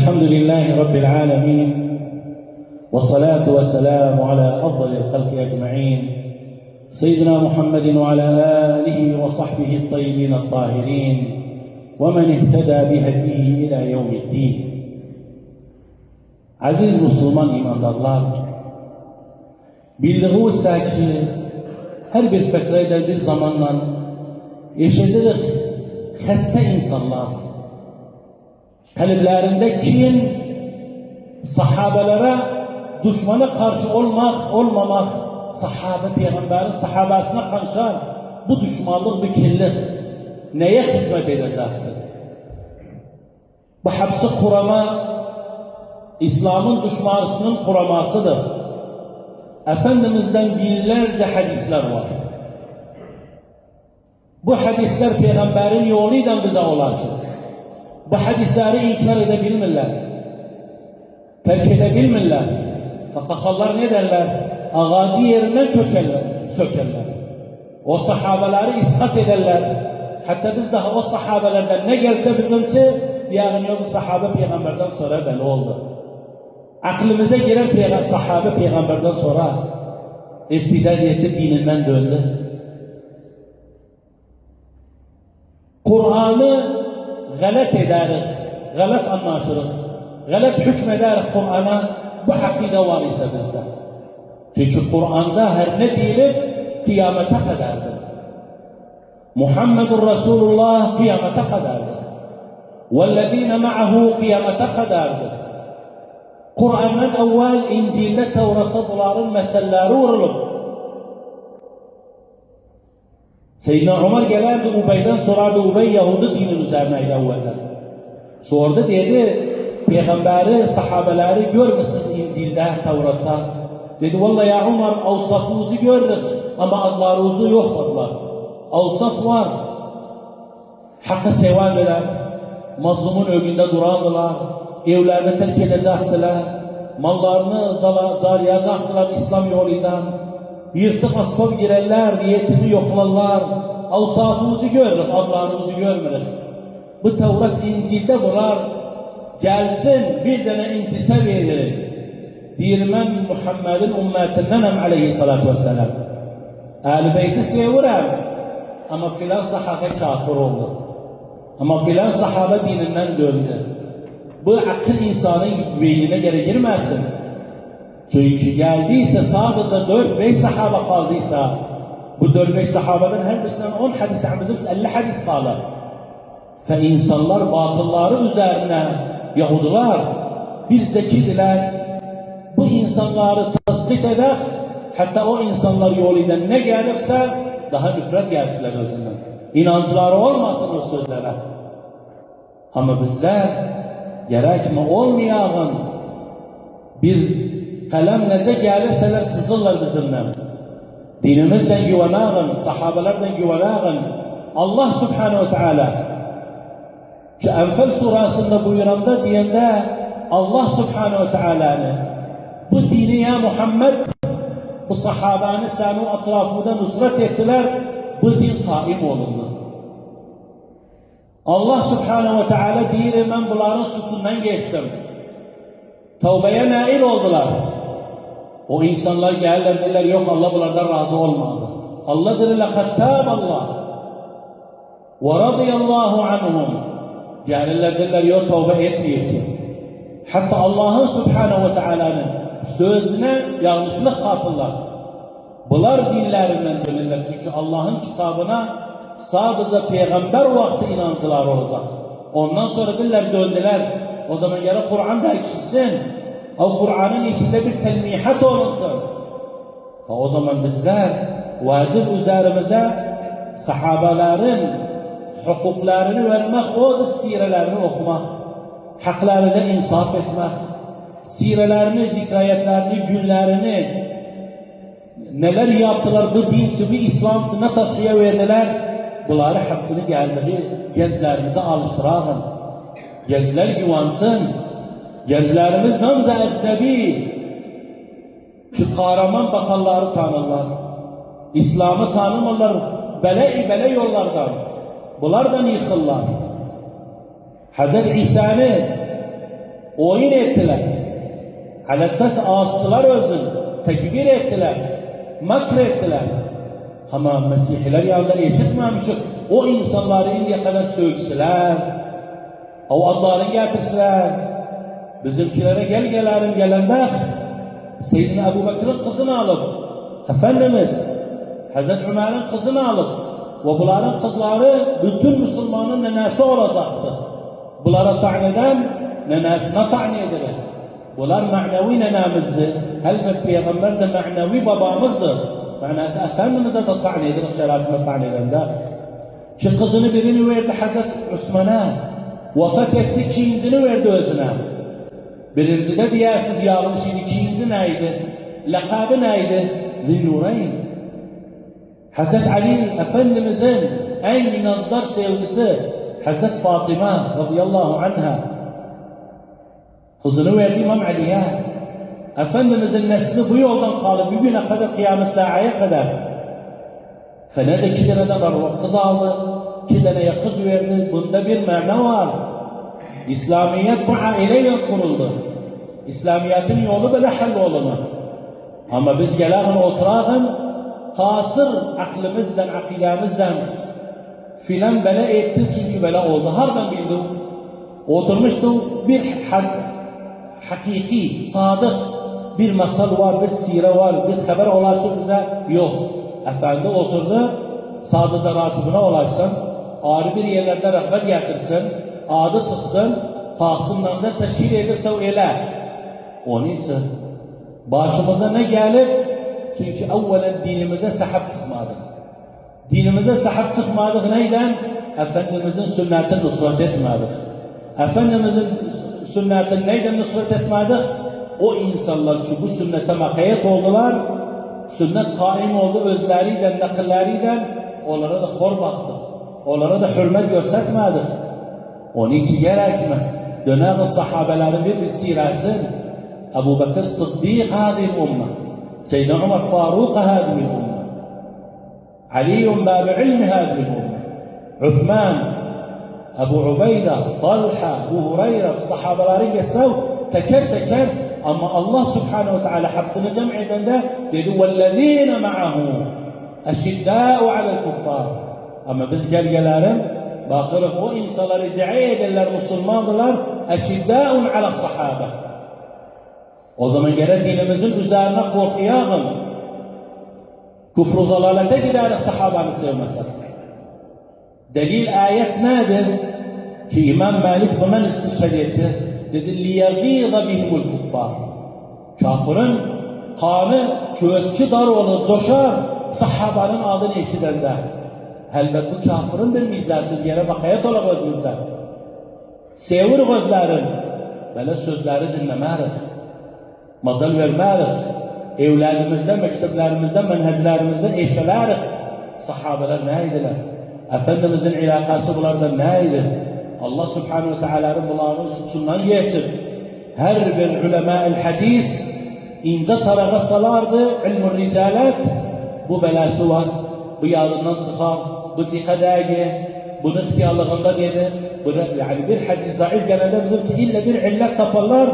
الحمد لله رب العالمين والصلاة والسلام على أفضل الخلق أجمعين سيدنا محمد وعلى آله وصحبه الطيبين الطاهرين ومن اهتدى بهديه إلى يوم الدين. Aziz Müslüman imandarlar, bildiğinizdir ki her bir fetreyle bir zamanla yaşadığımız hasta insanlar, kalplerinde kin, sahabelere düşmana karşı olmamak, sahabe peygamberin sahabesine karşı bu düşmanlık, bu kinlik neye hizmet edecektir? Bu hapsi kurama, İslam'ın düşmanısının kuramasıdır. Efendimiz'den binlerce hadisler var. Bu hadisler peygamberin yoluyla bize ulaşır. Bu hadisleri inkar edebilmirler, terk edebilmirler. Takakallar ne derler? Ağacı yerinden sökerler. O sahabeleri iskat ederler. Hatta biz daha o sahabelerden ne gelse bizimki, yani yok sahabe peygamberden sonra belli oldu. Aklımıza giren sahabe peygamberden sonra irtidad etti, dininden döndü. Kur'an'ı galat ederiz, galat anlaşırız, galat hükmederiz Kur'an'a, bu akide var ise bizde. Çünkü Kur'an'da her ne diyelim kıyamete kadardır. Muhammedur Resulullah kıyamete kadardır. وَالَّذ۪ينَ مَعَهُ kıyamete kadardır. Kur'an'dan evvel İncil'de, Tevrat'ta bunların meseleleri vurulup. Seyyidina Ömer gelerdi Ubey'den sorardı, Ubey Yahudi dinin üzerineydi evvelden. Sordu dedi, peygamberi, sahabeleri görmüşsünüz İncil'de, Tevrat'ta. Dedi, vallahi ya Ömer, avsafınızı gördük ama adlarınızı yok dediler. Avsaf var, hakkı sevendiler, mazlumun önünde durandılar, evlerini terk edecektiler, mallarını zarlayacaktılar İslam yoluyla, yırtık asbab girerler, niyetini yoklarlar, avsafımızı görürük, adlarımızı görmürük. Bu Tevrat İncil'de bunlar gelsin bir tane intisap edilir. Deyir ben Muhammed'in ümmetindenim aleyhissalatu vesselam. Ehl-i Beyt'i seviyorum ama filan sahabe kafir oldu. Ama filan sahabe dininden döndü. Bu akıl insanın beynine göre girmezsin. Çünkü geldiyse sadece 4-5 sahabe kaldıysa, bu 4-5 sahabeden her birisinden 10 hadis, 50 hadis kalır. Ve insanlar batılları üzerine, Yahudiler bir zekidiler. Bu insanları tasdik eder, hatta o insanlar yoluyla ne gelirse daha nüfret gelsinler özünden. İnancıları olmasın o sözlere. Ama bizler gerekme olmayan bir kalem nece gelirseler çizirler bizimle. Dinimizden güvenağın, sahabelerden güvenağın. Allah Subhanahu ve Teala şu Enfal surasında buyuranda diyende Allah Subhanahu ve Teala'nın bu dini ya Muhammed, bu sahabanı senin etrafında nusret ettiler, bu din kaim olundu. Allah Subhanahu ve Teala diyor, ben bunların suçundan geçtim. Tevbeye nail oldular. O insanlar gelirler dediler, yok Allah bunlardan razı olmadı. Allah dedi, لَقَدْ تَابَ اللّٰهِ وَرَضِيَ اللّٰهُ عَنْهُمْ. Gelirler dediler, yok tevbe etmeyecek. Hatta Allah'ın Subhanahu ve Teala'nın sözüne yanlışlık katırlar. Bunlar dinlerinden dönürler. Çünkü Allah'ın kitabına sadece peygamber vakti inancılar olacak. Ondan sonra diller döndüler. O zaman gene Kur'an derkişsin. O Kur'an'ın içinde bir telmihat olunsun. O zaman bizler vacip üzerimize sahabelerin hukuklarını vermek, o da sirelerini okumak, haklarında insaf etmek, sirelerini, zikrayetlerini, günlerini, neler yaptılar bu din için, bu İslam için ne tasfiye verdiler, bunları hepsini geldiği gençlerimize alıştıralım. Gençler güvansın, gençlerimiz namza ecnebi, şu kahraman bakanları tanırlar, İslam'ı tanımırlar, bele yollardan, bunlardan yıkırlar. Hazreti İsa'nın oyun ettiler. Alesas astılar özün, tekbir ettiler, makr ettiler. Ama Mesihler yanında eşitmemişiz. O insanları indiye kadar söksüler, o adlarını getirsiler. Bizimkilere gelelim gelende Seyyidina Ebu Bekir'in kızını alıp, Efendimiz Hazreti Ömer'in kızını alıp, ve bunların kızları bütün Müslümanın nenesi olacaktı. Bunlara ta'in eden nenesine ta'in edilir. Bunlar manevi nenemizdir. Elbette Peygamber de manevi babamızdır. Manası Efendimiz'e de ta'in edilir, şerefine ta'in edende. Ki kızını birini verdi Hazreti Osman'a, vefat etti, ikincisini verdi özüne. Birincide diyesiz yanlış idi, ikinci neydi? Lakabı neydi? Zinnurayn. Hazreti Ali Efendimiz'in en nazdar sevgisi Hazreti Fatıma radıyallahu anha. Kızını verdi İmam Ali'ye. Efendimiz'in nesli bu yoldan kalıp bugüne kadar kıyamet saaya kadar. Fenece 2 taneden kız aldı, 2 taneye kız verdi. Bunda bir mana var. İslamiyet bu aileyle kuruldu. İslamiyet'in yolu böyle hallolunu. Ama biz gelen oturağın kasır aklımızdan, akidemizden filan böyle etti çünkü böyle oldu. Hardan bildim? Oturmuştu bir hakiki, sadık bir masal var, bir sire var, bir haber ulaşır bize. Yok. Efendi oturdu, sadık ratibine ulaşsın, ağrı bir yerlerde rahmet getirsin, adı çıksın, tahsından da teşhir edirse öyle. Onun için başımıza ne gelir? Çünkü evvelen dinimize sahip çıkmadık. Dinimize sahip çıkmadık neyden? Efendimizin sünnetini nusret etmedik. Efendimizin sünnetini neyden nusret etmedik? O insanlar ki bu sünnete makayet oldular, sünnet kaim oldu özleriyle, nakilleriyle, onlara da hor baktık. Onlara da hürmet göstermedik. Onun için gerekme. Dönem sahabelerin bir siresin. Ebu Bekir Sıddık hâzîl umma. Seyyidina Ömer Faruk hâzîl umma. Ali bâb ilmi hâzîl umma. Uthman, Ebu Ubeyde, Talha, Ebu Hureyre, sahabelerin geçsev teker teker ama Allah Subhanahu ve Teala hapsini cem edende dedi وَالَّذ۪ينَ مَعَهُ اَشِدَّاءُ عَلَى الْكُفَّارِ. Ama biz gelelim bakırız o insanlar iddia ederler, Müslümandırlar, eşiddâun ala sahabe. O zaman gene dinimizin üzerine korkuyalım. Küfr-ü zalalete giderek sahabanı sevmesek. Delil ayet nedir? Ki İmam Malik bundan istişhad etti. Dedi لِيَغِيظَ بِهِمُ الْكُفَّارِ. Kafirin kanı köşkü dar olur, coşar sahabanın adını eşidende. Elbette bu kafirin bir mizası yere bakayet ola gözümüzde. Sevir gözlerin. Böyle sözleri dinlemerik. Macal vermerik. Evlerimizde, mekteplerimizde, menheclerimizde eşelerik. Sahabeler neydiler? Efendimizin ilakası bunlardan neydi? Allah Subhanahu ve Teala'nın bunların suçundan geçip her bir ulema-ül hadis ince tarafa salardı ilm-ül ricalet. Bu belası var. Bu yağından çıkar. Bu zikadagi, bunu ihtiyarlığında dedi. Bu da yani bir hadis zayıf genelde bizim için illa bir illet taparlar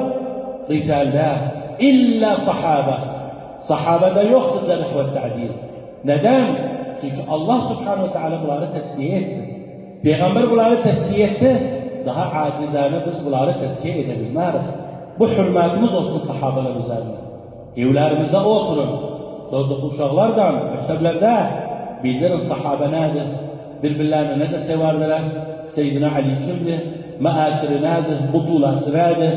ricalde. İlla sahabe. Sahabede yoktur cerh ve ta'dil. Neden? Çünkü Allah Subhanahu ve Teala bunları tezkiye etti. Peygamber bunları tezkiye etti. Daha acizane biz bunları tezkiye edebilmez. Bu hürmetimiz olsun sahabeler üzerine. Evlerimizde oturun. Çocuk uşaklardan, mekteplerinde bildirin sahabe nedir? Birbirlerini nece severdiler? Seyyidina Ali kimdi? Maasiri nedir? Butulası nedir?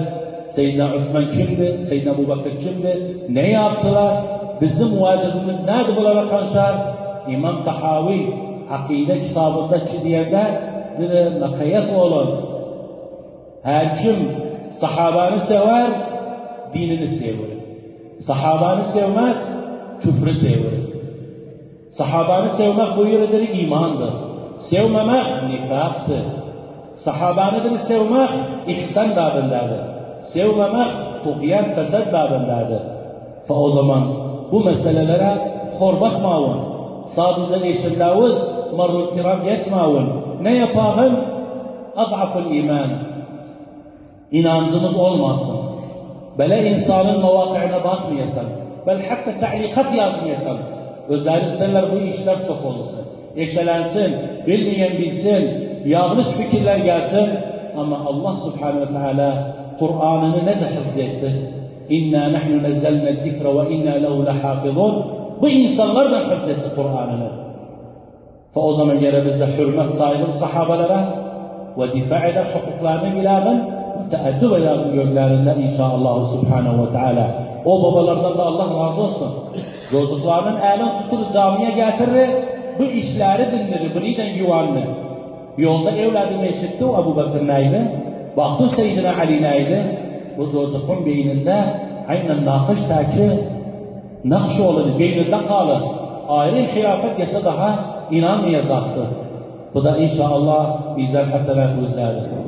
Seyyidina Osman kimdi? Seyyidina Ebu Bekir kimdi? Ne yaptılar? Bizim vacibimiz nedir bunlara karşı? İmam Tahavi akide kitabında ki diyende bir nakayet olun. Her kim sahabanı sever, dinini sever. Sahabanı sevmez, küfrü sever. Sahabanı sevmek buyurudur imandır. Sevmemek nifaktır. Sahabanıdır sevmek ihsan babındadır. Sevmemek tuğyan fesat babındadır. O zaman bu meselelere hor bakmayın. Sadece eşinlavuz marul kiram yetmeyin. Ne yapalım? Azaful iman. inancımız olmasın. Böyle insanın mevakıına bakmayasan, bel hatta ta'likat yazmayasan, özleri isterler bu işler çok olsun. Eşelensin, bilmeyen bilsin, yanlış fikirler gelsin. Ama Allah Subhanahu ve Teala Kur'an'ını nece hafız etti? İnna nahnu nezzelna zikra ve inna lehu lehafizun. Bu insanlardan hafız etti Kur'an'ını. O zaman yine bizde hürmet sahibi sahabelara ve difa eder hukuklarını bilağın ve teeddüp eder yönlerinde inşallah Subhanahu ve Teala. O babalardan da Allah razı olsun. Çocuklarının elini tutup camiye getirir, bu işleri dindirir, buniden güvenli. Yolda evladımı eşitti o Ebu Bekir neydi? Baktı Seyyidina Ali neydi? Bu çocuğun beyninde aynen nakıştaki nakş olur, beyninde kalır. Ayrı hilafet gelse daha inanmayacaktır. Bu da inşallah bizler hasenat üzeridir.